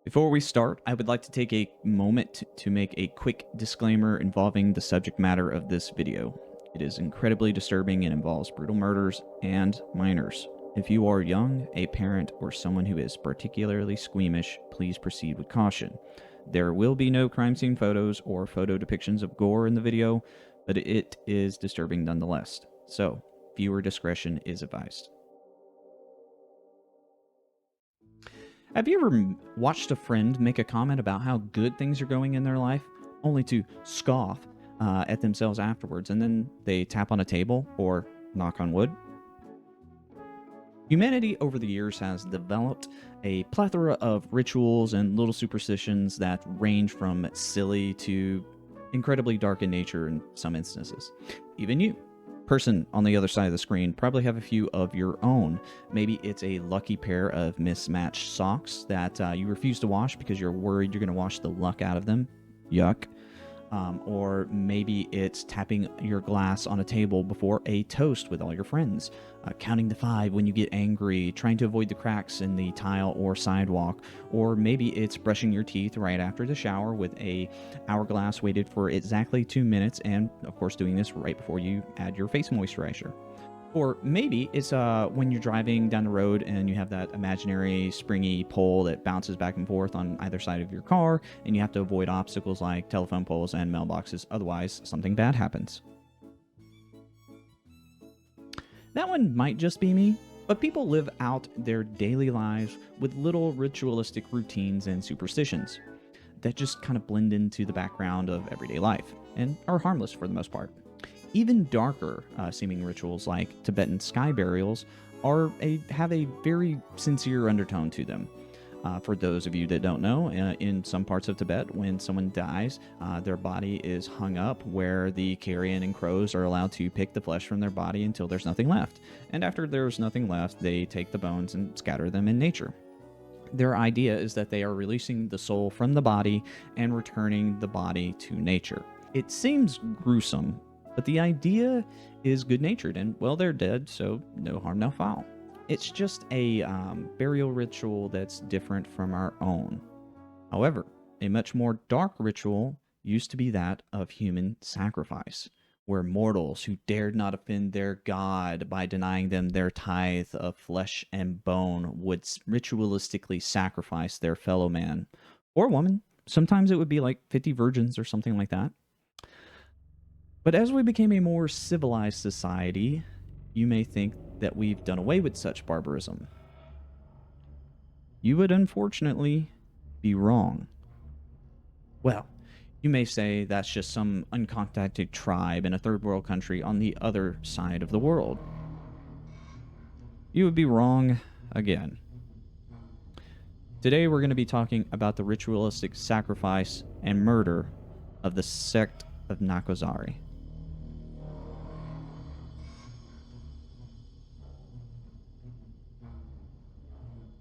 Before we start, I would like to take a moment to make a quick disclaimer involving the subject matter of this video. It is incredibly disturbing and involves brutal murders and minors. If you are young, a parent, or someone who is particularly squeamish, please proceed with caution. There will be no crime scene photos or photo depictions of gore in the video, but it is disturbing nonetheless. So, viewer discretion is advised. Have you ever watched a friend make a comment about how good things are going in their life, only to scoff at themselves afterwards, and then they tap on a table or knock on wood? Humanity over the years has developed a plethora of rituals and little superstitions that range from silly to incredibly dark in nature in some instances. Even you, person on the other side of the screen, probably have a few of your own. Maybe it's a lucky pair of mismatched socks that you refuse to wash because you're worried you're going to wash the luck out of them. Yuck. Or maybe it's tapping your glass on a table before a toast with all your friends, counting to 5 when you get angry, trying to avoid the cracks in the tile or sidewalk, or maybe it's brushing your teeth right after the shower with a hourglass weighted for exactly 2 minutes, and of course doing this right before you add your face moisturizer. Or maybe it's when you're driving down the road and you have that imaginary springy pole that bounces back and forth on either side of your car, and you have to avoid obstacles like telephone poles and mailboxes, otherwise something bad happens. That one might just be me, but people live out their daily lives with little ritualistic routines and superstitions that just kind of blend into the background of everyday life and are harmless for the most part. Even darker seeming rituals like Tibetan sky burials have a very sincere undertone to them. For those of you that don't know, in some parts of Tibet, when someone dies, their body is hung up where the carrion and crows are allowed to pick the flesh from their body until there's nothing left. And after there's nothing left, they take the bones and scatter them in nature. Their idea is that they are releasing the soul from the body and returning the body to nature. It seems gruesome, but the idea is good-natured, and, well, they're dead, so no harm, no foul. It's just a burial ritual that's different from our own. However, a much more dark ritual used to be that of human sacrifice, where mortals who dared not offend their god by denying them their tithe of flesh and bone would ritualistically sacrifice their fellow man or woman. Sometimes it would be like 50 virgins or something like that. But as we became a more civilized society, you may think that we've done away with such barbarism. You would unfortunately be wrong. Well, you may say that's just some uncontacted tribe in a third world country on the other side of the world. You would be wrong again. Today we're going to be talking about the ritualistic sacrifice and murder of the Sect of Nacozari.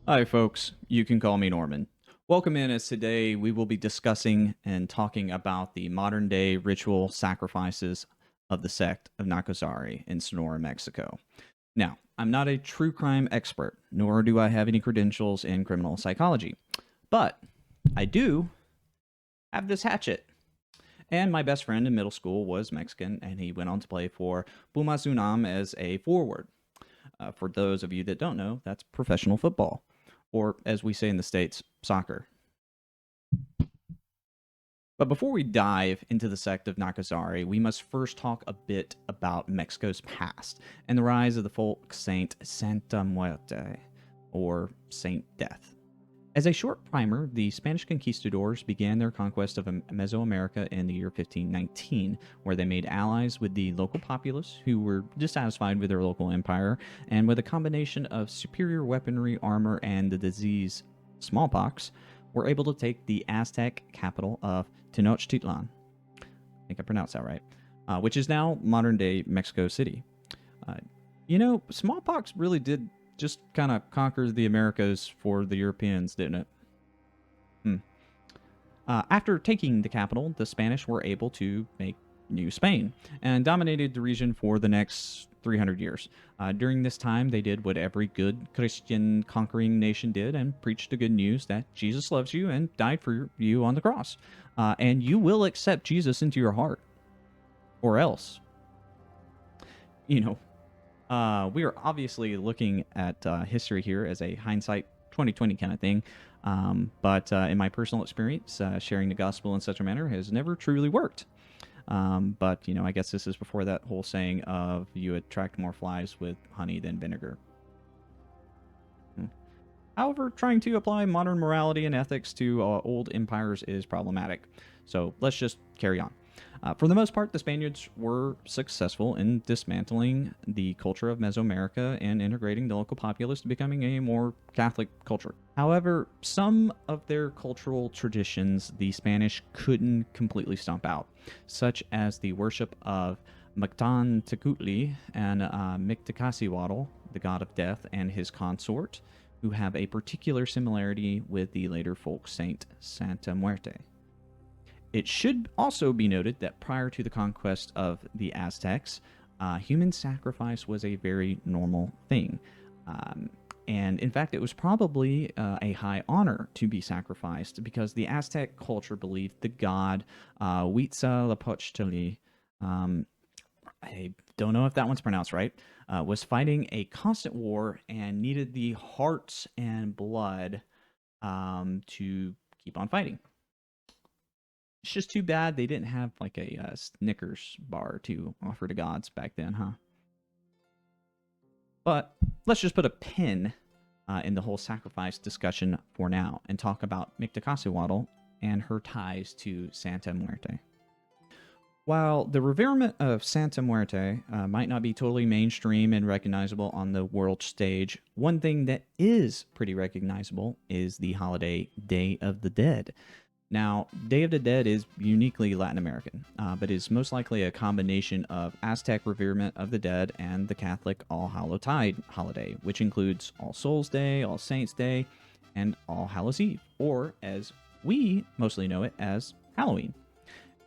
Hi folks, you can call me Norman. Welcome in, as today we will be discussing and talking about the modern day ritual sacrifices of the Sect of Nacozari in Sonora, Mexico. Now, I'm not a true crime expert, nor do I have any credentials in criminal psychology, but I do have this hatchet. And my best friend in middle school was Mexican, and he went on to play for Pumas UNAM as a forward. For those of you that don't know, that's professional football, or as we say in the States, soccer. But before we dive into the Sect of Nacozari, we must first talk a bit about Mexico's past and the rise of the folk saint Santa Muerte, or Saint Death. As a short primer, the Spanish conquistadors began their conquest of Mesoamerica in the year 1519, where they made allies with the local populace who were dissatisfied with their local empire, and with a combination of superior weaponry, armor, and the disease smallpox, were able to take the Aztec capital of Tenochtitlan. I think I pronounced that right, which is now modern-day Mexico City. Smallpox really did just kind of conquer the Americas for the Europeans, didn't it? After taking the capital, the Spanish were able to make New Spain and dominated the region for the next 300 years. During this time, they did what every good Christian conquering nation did and preached the good news that Jesus loves you and died for you on the cross. And you will accept Jesus into your heart, or else. You know, we are obviously looking at history here as a hindsight 2020 kind of thing. But in my personal experience, sharing the gospel in such a manner has never truly worked. But, you know, I guess this is before that whole saying of you attract more flies with honey than vinegar. However, trying to apply modern morality and ethics to old empires is problematic. So let's just carry on. For the most part, the Spaniards were successful in dismantling the culture of Mesoamerica and integrating the local populace to becoming a more Catholic culture. However, some of their cultural traditions the Spanish couldn't completely stomp out, such as the worship of Mactan Tecutli and Mictacasihuatl, the god of death, and his consort, who have a particular similarity with the later folk saint Santa Muerte. It should also be noted that prior to the conquest of the Aztecs, human sacrifice was a very normal thing. And in fact, it was probably a high honor to be sacrificed because the Aztec culture believed the god Huitzilopochtli, I don't know if that one's pronounced right, was fighting a constant war and needed the hearts and blood to keep on fighting. It's just too bad they didn't have like a Snickers bar to offer to gods back then, huh? But let's just put a pin in the whole sacrifice discussion for now and talk about Mictacasihuatl and her ties to Santa Muerte. While the reverement of Santa Muerte might not be totally mainstream and recognizable on the world stage, one thing that is pretty recognizable is the holiday Day of the Dead. Now, Day of the Dead is uniquely Latin American, but is most likely a combination of Aztec reverement of the dead and the Catholic All-Hallowtide holiday, which includes All Souls Day, All Saints Day, and All Hallows Eve, or as we mostly know it as Halloween.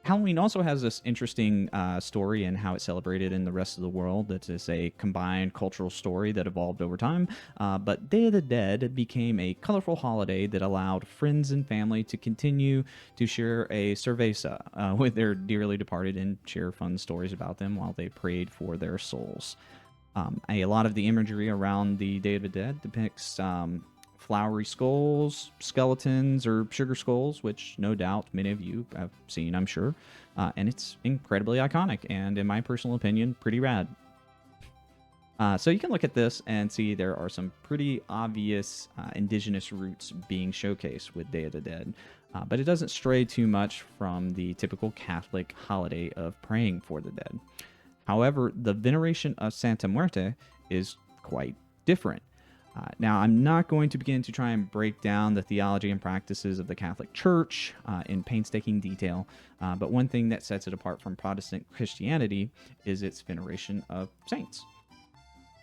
Halloween also has this interesting story and how it's celebrated in the rest of the world. That is a combined cultural story that evolved over time. But Day of the Dead became a colorful holiday that allowed friends and family to continue to share a cerveza with their dearly departed and share fun stories about them while they prayed for their souls. A lot of the imagery around the Day of the Dead depicts flowery skulls, skeletons, or sugar skulls, which no doubt many of you have seen, I'm sure. And it's incredibly iconic, and in my personal opinion, pretty rad. So you can look at this and see there are some pretty obvious indigenous roots being showcased with Day of the Dead. But it doesn't stray too much from the typical Catholic holiday of praying for the dead. However, the veneration of Santa Muerte is quite different. Now, I'm not going to begin to try and break down the theology and practices of the Catholic Church in painstaking detail, but one thing that sets it apart from Protestant Christianity is its veneration of saints.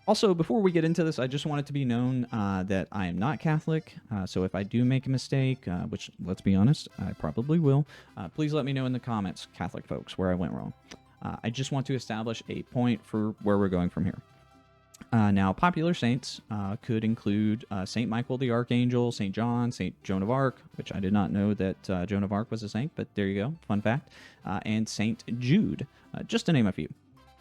Also, before we get into this, I just want it to be known that I am not Catholic, so if I do make a mistake, which, let's be honest, I probably will, please let me know in the comments, Catholic folks, where I went wrong. I just want to establish a point for where we're going from here. Now, popular saints could include Saint Michael the Archangel, Saint John, Saint Joan of Arc, which I did not know that Joan of Arc was a saint, but there you go, fun fact, and Saint Jude, just to name a few.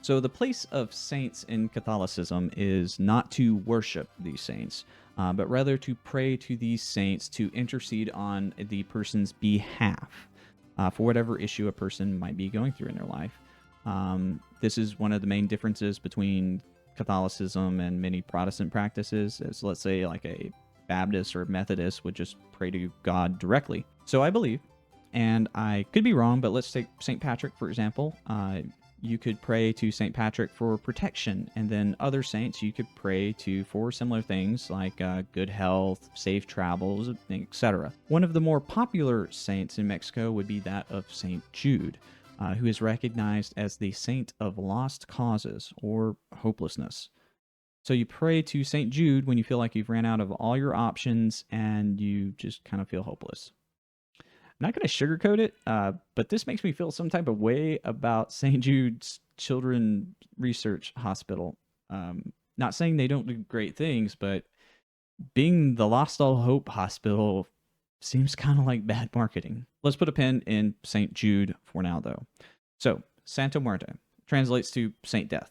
So the place of saints in Catholicism is not to worship these saints, but rather to pray to these saints to intercede on the person's behalf for whatever issue a person might be going through in their life. This is one of the main differences between Catholicism and many Protestant practices, as let's say like a Baptist or Methodist would just pray to God directly. So I believe, and I could be wrong, but let's take St. Patrick, for example. You could pray to St. Patrick for protection, and then other saints you could pray to for similar things like good health, safe travels, etc. One of the more popular saints in Mexico would be that of St. Jude, who is recognized as the saint of lost causes or hopelessness. So you pray to St. Jude when you feel like you've ran out of all your options and you just kind of feel hopeless. I'm not going to sugarcoat it, but this makes me feel some type of way about St. Jude's Children's Research Hospital. Not saying they don't do great things, but being the Lost All Hope Hospital seems kind of like bad marketing. Let's put a pin in St. Jude for now, though. So, Santa Muerte translates to Saint Death.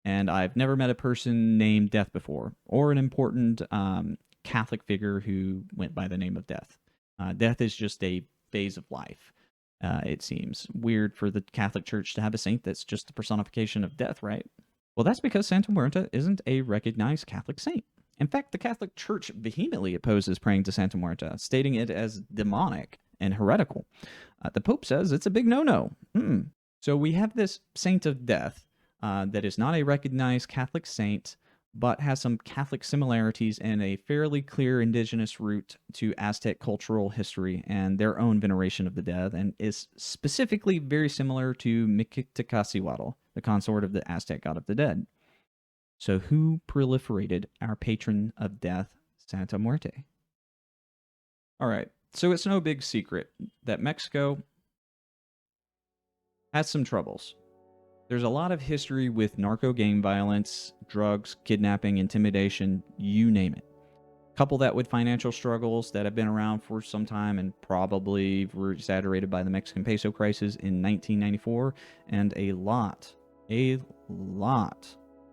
And I've never met a person named Death before, or an important Catholic figure who went by the name of Death. Death is just a phase of life. It seems weird for the Catholic Church to have a saint that's just the personification of death, right? Well, that's because Santa Muerte isn't a recognized Catholic saint. In fact, the Catholic Church vehemently opposes praying to Santa Muerte, stating it as demonic and heretical. The Pope says it's a big no-no. So we have this saint of death that is not a recognized Catholic saint, but has some Catholic similarities and a fairly clear indigenous root to Aztec cultural history and their own veneration of the dead, and is specifically very similar to Mictlantecuhtli, the consort of the Aztec god of the dead. So who proliferated our patron of death, Santa Muerte? All right, so it's no big secret that Mexico has some troubles. There's a lot of history with narco gang violence, drugs, kidnapping, intimidation, you name it. Couple that with financial struggles that have been around for some time and probably were exaggerated by the Mexican peso crisis in 1994, and a lot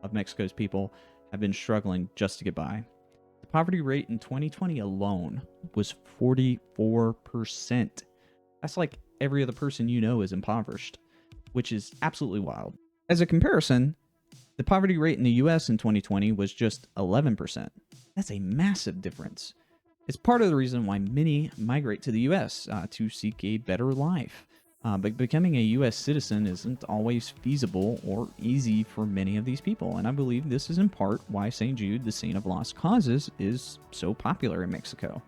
of Mexico's people have been struggling just to get by. The poverty rate in 2020 alone was 44%. That's like every other person you know is impoverished, which is absolutely wild. As a comparison, the poverty rate in the US in 2020 was just 11%. That's a massive difference. It's part of the reason why many migrate to the US to seek a better life. But becoming a US citizen isn't always feasible or easy for many of these people, and I believe this is in part why St. Jude, the Saint of Lost Causes, is so popular in Mexico.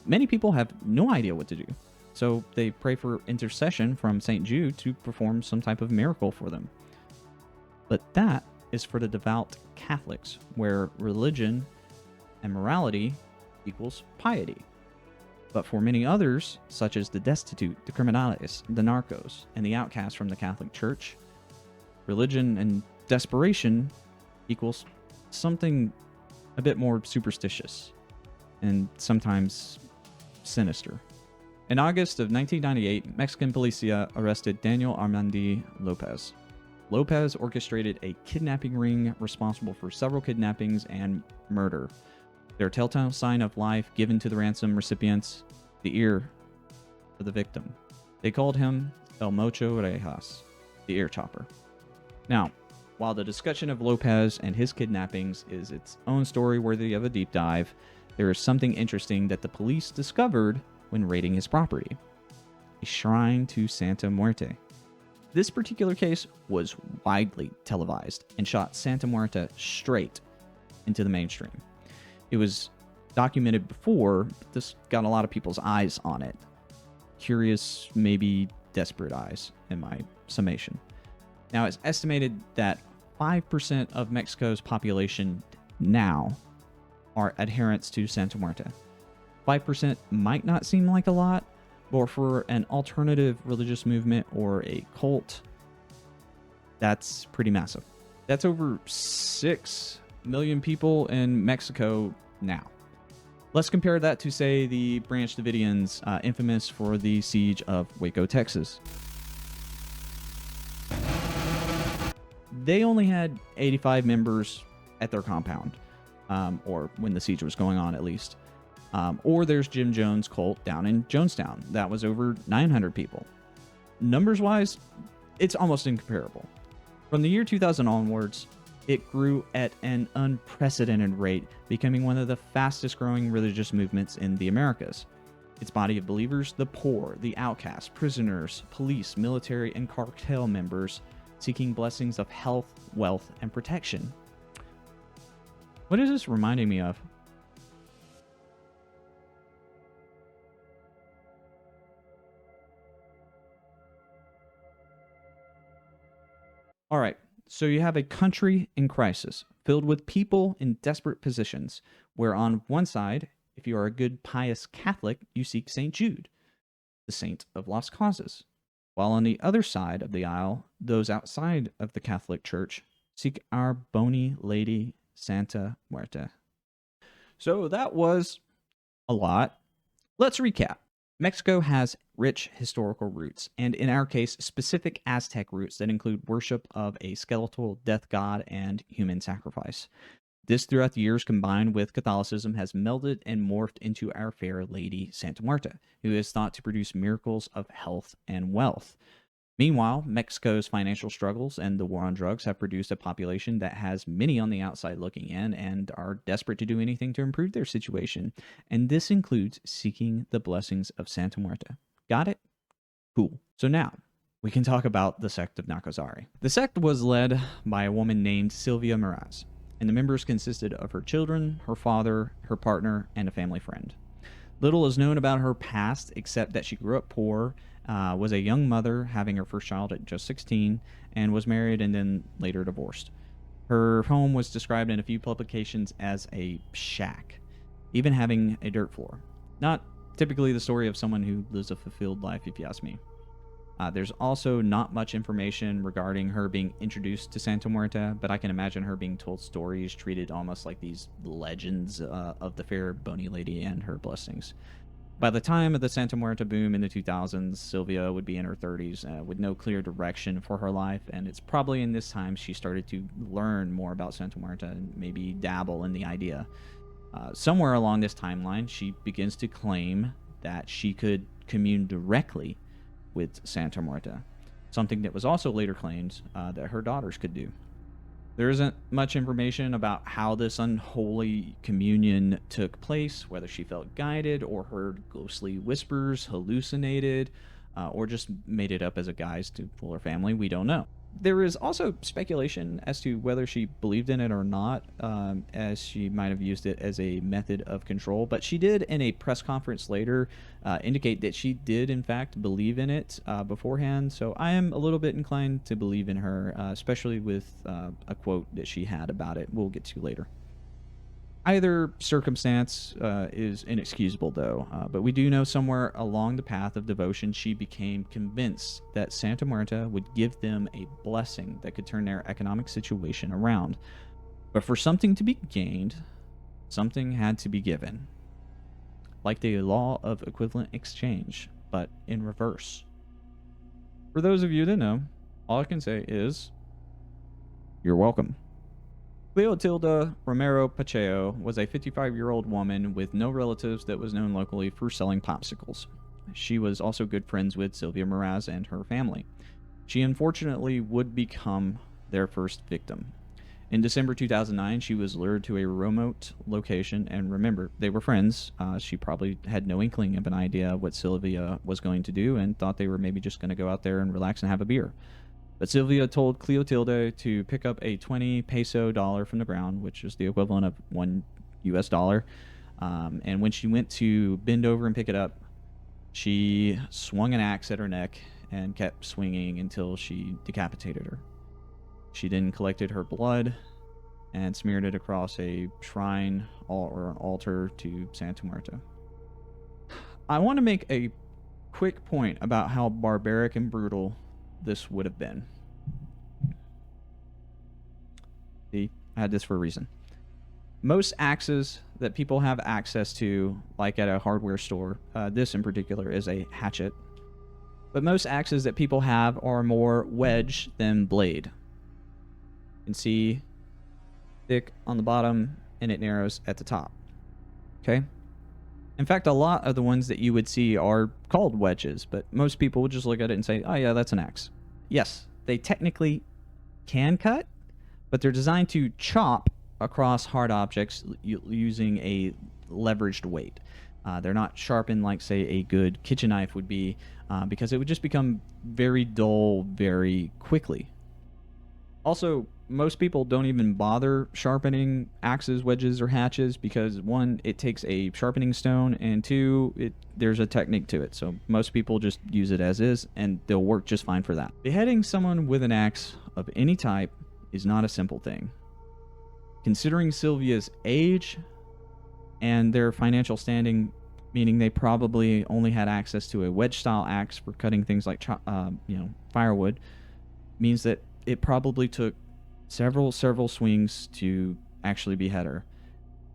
Many people have no idea what to do, so they pray for intercession from St. Jude to perform some type of miracle for them. But that is for the devout Catholics, where religion and morality equals piety. But for many others, such as the destitute, the criminales, the narcos, and the outcasts from the Catholic Church, religion and desperation equals something a bit more superstitious and sometimes sinister. In August of 1998, Mexican policia arrested Daniel Armandi Lopez. Lopez orchestrated a kidnapping ring responsible for several kidnappings and murder. Their telltale sign of life given to the ransom recipients, the ear of the victim. They called him El Mocho Rejas, the ear chopper. Now, while the discussion of Lopez and his kidnappings is its own story worthy of a deep dive, there is something interesting that the police discovered when raiding his property: a shrine to Santa Muerte. This particular case was widely televised and shot Santa Muerte straight into the mainstream. It was documented before, but this got a lot of people's eyes on it. Curious, maybe desperate eyes, in my summation. Now, it's estimated that 5% of Mexico's population now are adherents to Santa Muerte. 5% might not seem like a lot, but for an alternative religious movement or a cult, that's pretty massive. That's over 6 million people in Mexico now. Let's compare that to, say, the Branch Davidians, infamous for the siege of Waco, Texas. They only had 85 members at their compound, or when the siege was going on at least. Or there's Jim Jones' cult down in Jonestown. That was over 900 people. Numbers-wise, it's almost incomparable. From the year 2000 onwards, it grew at an unprecedented rate, becoming one of the fastest-growing religious movements in the Americas. Its body of believers, the poor, the outcast, prisoners, police, military, and cartel members, seeking blessings of health, wealth, and protection. What is this reminding me of? All right, so you have a country in crisis, filled with people in desperate positions, where on one side, if you are a good pious Catholic, you seek St. Jude, the saint of lost causes. While on the other side of the aisle, those outside of the Catholic Church Seek our bony lady Santa Muerte. So that was a lot. Let's recap. Mexico has rich historical roots, and in our case, specific Aztec roots that include worship of a skeletal death god and human sacrifice. This, throughout the years, combined with Catholicism, has melded and morphed into our fair lady Santa Muerte, who is thought to produce miracles of health and wealth. Meanwhile, Mexico's financial struggles and the war on drugs have produced a population that has many on the outside looking in and are desperate to do anything to improve their situation. And this includes seeking the blessings of Santa Muerte. Got it? Cool. So now, we can talk about the Sect of Nacozari. The sect was led by a woman named Sylvia Meraz, and the members consisted of her children, her father, her partner, and a family friend. Little is known about her past except that she grew up poor, was a young mother, having her first child at just 16, and was married and then later divorced. Her home was described in a few publications as a shack, even having a dirt floor. Not typically the story of someone who lives a fulfilled life, if you ask me. There's also not much information regarding her being introduced to Santa Muerte, but I can imagine her being told stories treated almost like these legends of the fair bony lady and her blessings. By the time of the Santa Muerte boom in the 2000s, Sylvia would be in her 30s with no clear direction for her life, and it's probably in this time she started to learn more about Santa Muerte and maybe dabble in the idea. Somewhere along this timeline, she begins to claim that she could commune directly with Santa Muerte, something that was also later claimed that her daughters could do. There isn't much information about how this unholy communion took place, whether she felt guided or heard ghostly whispers, hallucinated, or just made it up as a guise to fool her family. We don't know. There is also speculation as to whether she believed in it or not, as she might have used it as a method of control. But she did, in a press conference later, indicate that she did, in fact, believe in it beforehand. So I am a little bit inclined to believe in her, especially with a quote that she had about it. We'll get to later. Either circumstance is inexcusable, though, but we do know somewhere along the path of devotion she became convinced that Santa Muerte would give them a blessing that could turn their economic situation around. But for something to be gained, something had to be given. Like the law of equivalent exchange, but in reverse. For those of you that know, all I can say is, you're welcome. Cleotilda Romero Pacheco was a 55-year-old woman with no relatives that was known locally for selling popsicles. She was also good friends with Sylvia Meraz and her family. She unfortunately would become their first victim. In December 2009, she was lured to a remote location, and remember, they were friends. She probably had no inkling of an idea of what Sylvia was going to do and thought they were maybe just going to go out there and relax and have a beer. But Sylvia told Cleotilde to pick up a 20 peso dollar from the ground, which is the equivalent of $1 US. And when she went to bend over and pick it up, she swung an axe at her neck and kept swinging until she decapitated her. She then collected her blood and smeared it across a shrine or an altar to Santa Muerte. I want to make a quick point about how barbaric and brutal this would have been. See, I had this for a reason. Most axes that people have access to, like at a hardware store, this in particular is a hatchet, but most axes that people have are more wedge than blade. You can see thick on the bottom and it narrows at the top. Okay? In fact, a lot of the ones that you would see are called wedges, but most people would just look at it and say, oh yeah, that's an axe. Yes, they technically can cut, but they're designed to chop across hard objects using a leveraged weight. They're not sharpened like, say, a good kitchen knife would be, because it would just become very dull very quickly. Also, most people don't even bother sharpening axes, wedges, or hatchets because, one, it takes a sharpening stone, and two, there's a technique to it. So most people just use it as is, and they'll work just fine for that. Beheading someone with an axe of any type is not a simple thing. Considering Sylvia's age and their financial standing, meaning they probably only had access to a wedge-style axe for cutting things like firewood, means that it probably took several swings to actually behead her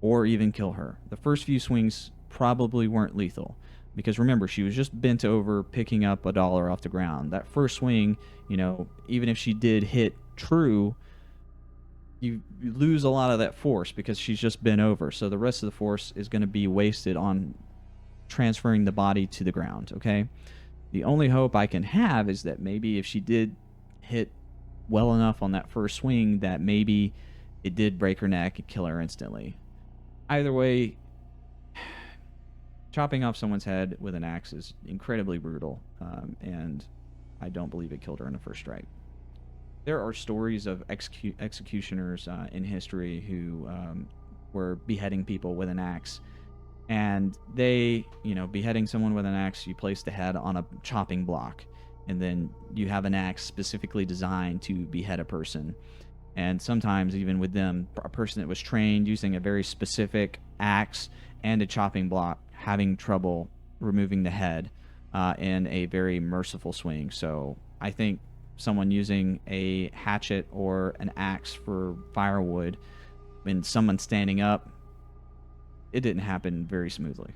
or even kill her. The first few swings probably weren't lethal because remember, she was just bent over picking up a dollar off the ground. That first swing, even if she did hit true, you lose a lot of that force because she's just bent over. So the rest of the force is going to be wasted on transferring the body to the ground, okay? The only hope I can have is that maybe if she did hit well enough on that first swing that maybe it did break her neck and kill her instantly. Either way, chopping off someone's head with an axe is incredibly brutal, and I don't believe it killed her in the first strike. There are stories of executioners in history who were beheading people with an axe. And they, beheading someone with an axe, you place the head on a chopping block. And then you have an axe specifically designed to behead a person. And sometimes, even with them, a person that was trained using a very specific axe and a chopping block having trouble removing the head in a very merciful swing. So I think someone using a hatchet or an axe for firewood and someone standing up, it didn't happen very smoothly.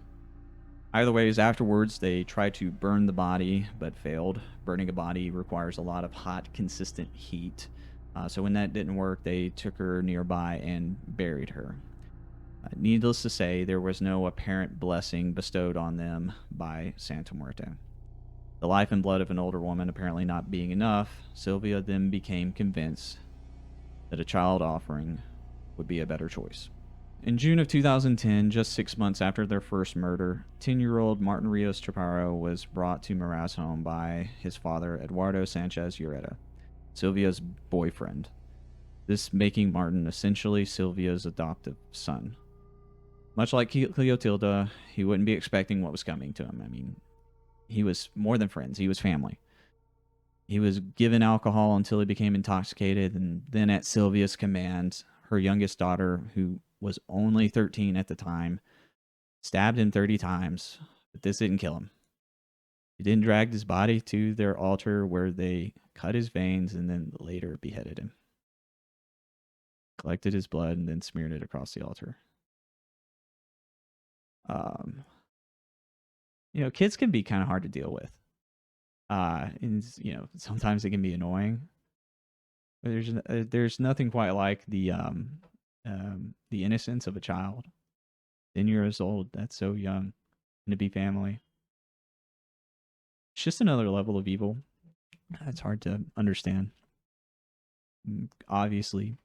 Either ways, afterwards, they tried to burn the body, but failed. Burning a body requires a lot of hot, consistent heat. So when that didn't work, they took her nearby and buried her. Needless to say, there was no apparent blessing bestowed on them by Santa Muerte. The life and blood of an older woman apparently not being enough, Sylvia then became convinced that a child offering would be a better choice. In June of 2010, just 6 months after their first murder, 10-year-old Martin Rios Chaparro was brought to Marat's home by his father, Eduardo Sanchez Ureta, Sylvia's boyfriend, this making Martin essentially Sylvia's adoptive son. Much like Cleotilda, he wouldn't be expecting what was coming to him. I mean, he was more than friends. He was family. He was given alcohol until he became intoxicated, and then at Sylvia's command, her youngest daughter, who was only 13 at the time, stabbed him 30 times, but this didn't kill him. He then dragged his body to their altar where they cut his veins and then later beheaded him. Collected his blood and then smeared it across the altar. Kids can be kind of hard to deal with. And sometimes it can be annoying. But there's nothing quite like the innocence of a child. 10 years old, that's so young, and to be family. It's just another level of evil. It's hard to understand. Obviously,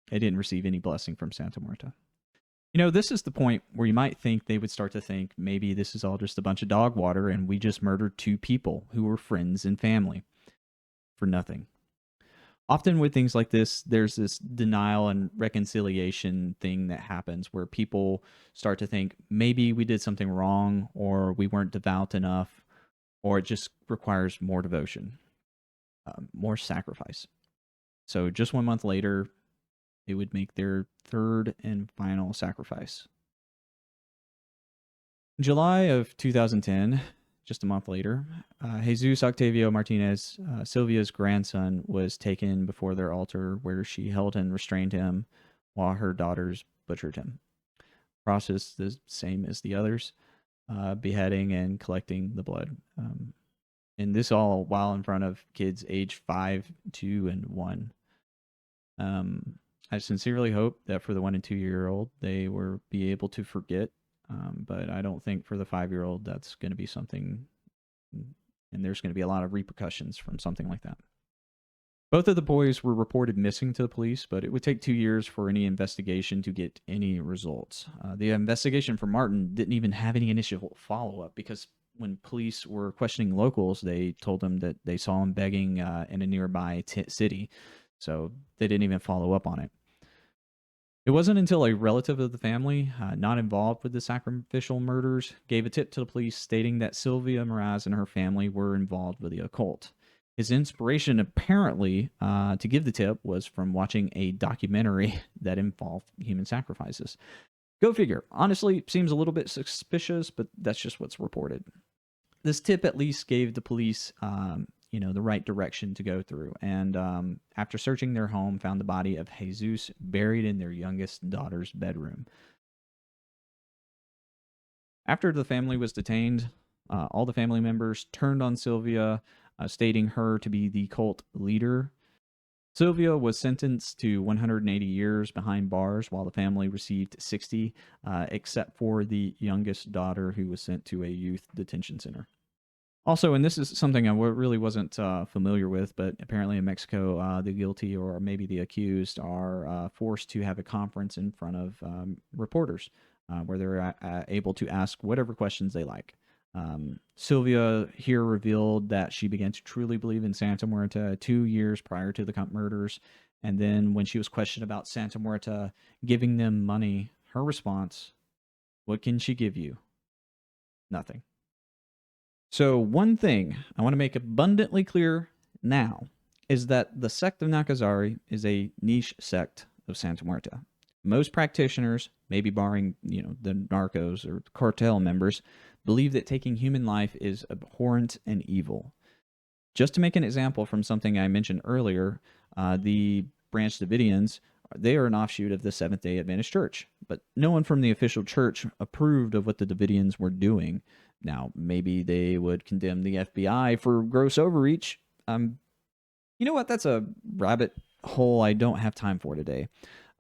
they didn't receive any blessing from Santa Muerte. This is the point where you might think they would start to think maybe this is all just a bunch of dog water and we just murdered two people who were friends and family for nothing. Often with things like this, there's this denial and reconciliation thing that happens where people start to think maybe we did something wrong or we weren't devout enough or it just requires more devotion, more sacrifice. So just 1 month later, they would make their third and final sacrifice. In July of 2010, just a month later, Jesus Octavio Martinez, Sylvia's grandson, was taken before their altar where she held and restrained him while her daughters butchered him. Process the same as the others, beheading and collecting the blood. And this all while in front of kids age 5, 2, and 1. I sincerely hope that for the 1 and 2-year-old, they will be able to forget. But I don't think for the 5-year-old that's going to be something, and there's going to be a lot of repercussions from something like that. Both of the boys were reported missing to the police, but it would take 2 years for any investigation to get any results. The investigation for Martin didn't even have any initial follow-up because when police were questioning locals, they told them that they saw him begging in a nearby city. So they didn't even follow up on it. It wasn't until a relative of the family, not involved with the Sacrificial murders, gave a tip to the police stating that Sylvia Meraz and her family were involved with the occult. His inspiration, apparently, to give the tip was from watching a documentary that involved human sacrifices. Go figure. Honestly, seems a little bit suspicious, but that's just what's reported. This tip at least gave the police the right direction to go through. And after searching their home, found the body of Jesus buried in their youngest daughter's bedroom. After the family was detained, all the family members turned on Sylvia, stating her to be the cult leader. Sylvia was sentenced to 180 years behind bars, while the family received 60, except for the youngest daughter, who was sent to a youth detention center. Also, and this is something I really wasn't familiar with, but apparently in Mexico, the guilty or maybe the accused are forced to have a conference in front of reporters where they're able to ask whatever questions they like. Sylvia here revealed that she began to truly believe in Santa Muerte 2 years prior to the murders. And then when she was questioned about Santa Muerte giving them money, her response, what can she give you? Nothing. So one thing I want to make abundantly clear now is that the sect of Nacozari is a niche sect of Santa Muerte. Most practitioners, maybe barring, the narcos or cartel members, believe that taking human life is abhorrent and evil. Just to make an example from something I mentioned earlier, the Branch Davidians, they are an offshoot of the Seventh-day Adventist Church, but no one from the official church approved of what the Davidians were doing. Now, maybe they would condemn the FBI for gross overreach. You know what? That's a rabbit hole I don't have time for today.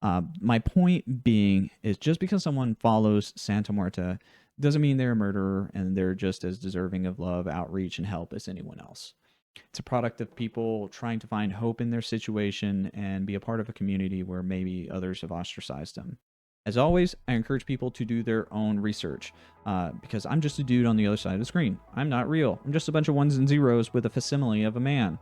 My point being is just because someone follows Santa Muerte doesn't mean they're a murderer and they're just as deserving of love, outreach, and help as anyone else. It's a product of people trying to find hope in their situation and be a part of a community where maybe others have ostracized them. As always, I encourage people to do their own research because I'm just a dude on the other side of the screen. I'm not real. I'm just a bunch of ones and zeros with a facsimile of a man.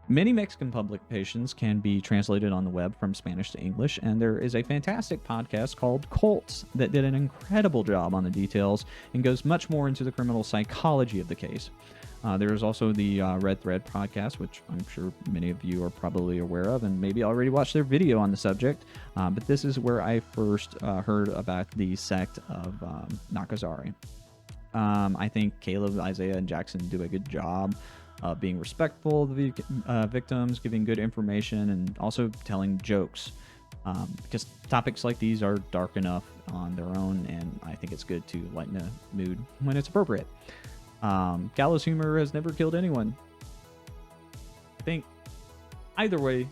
Many Mexican publications can be translated on the web from Spanish to English, and there is a fantastic podcast called Cults that did an incredible job on the details and goes much more into the criminal psychology of the case. There is also the Red Thread podcast, which I'm sure many of you are probably aware of and maybe already watched their video on the subject. But this is where I first heard about the sect of Nacozari. I think Caleb, Isaiah, and Jackson do a good job of being respectful of the victims, giving good information, and also telling jokes. Because topics like these are dark enough on their own, and I think it's good to lighten the mood when it's appropriate. Gallows humor has never killed anyone, I think. Either way,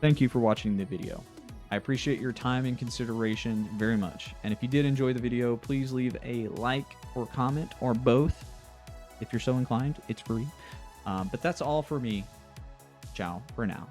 thank you for watching the video. I appreciate your time and consideration very much. And if you did enjoy the video, please leave a like or comment or both. If you're so inclined, it's free. But that's all for me. Ciao for now.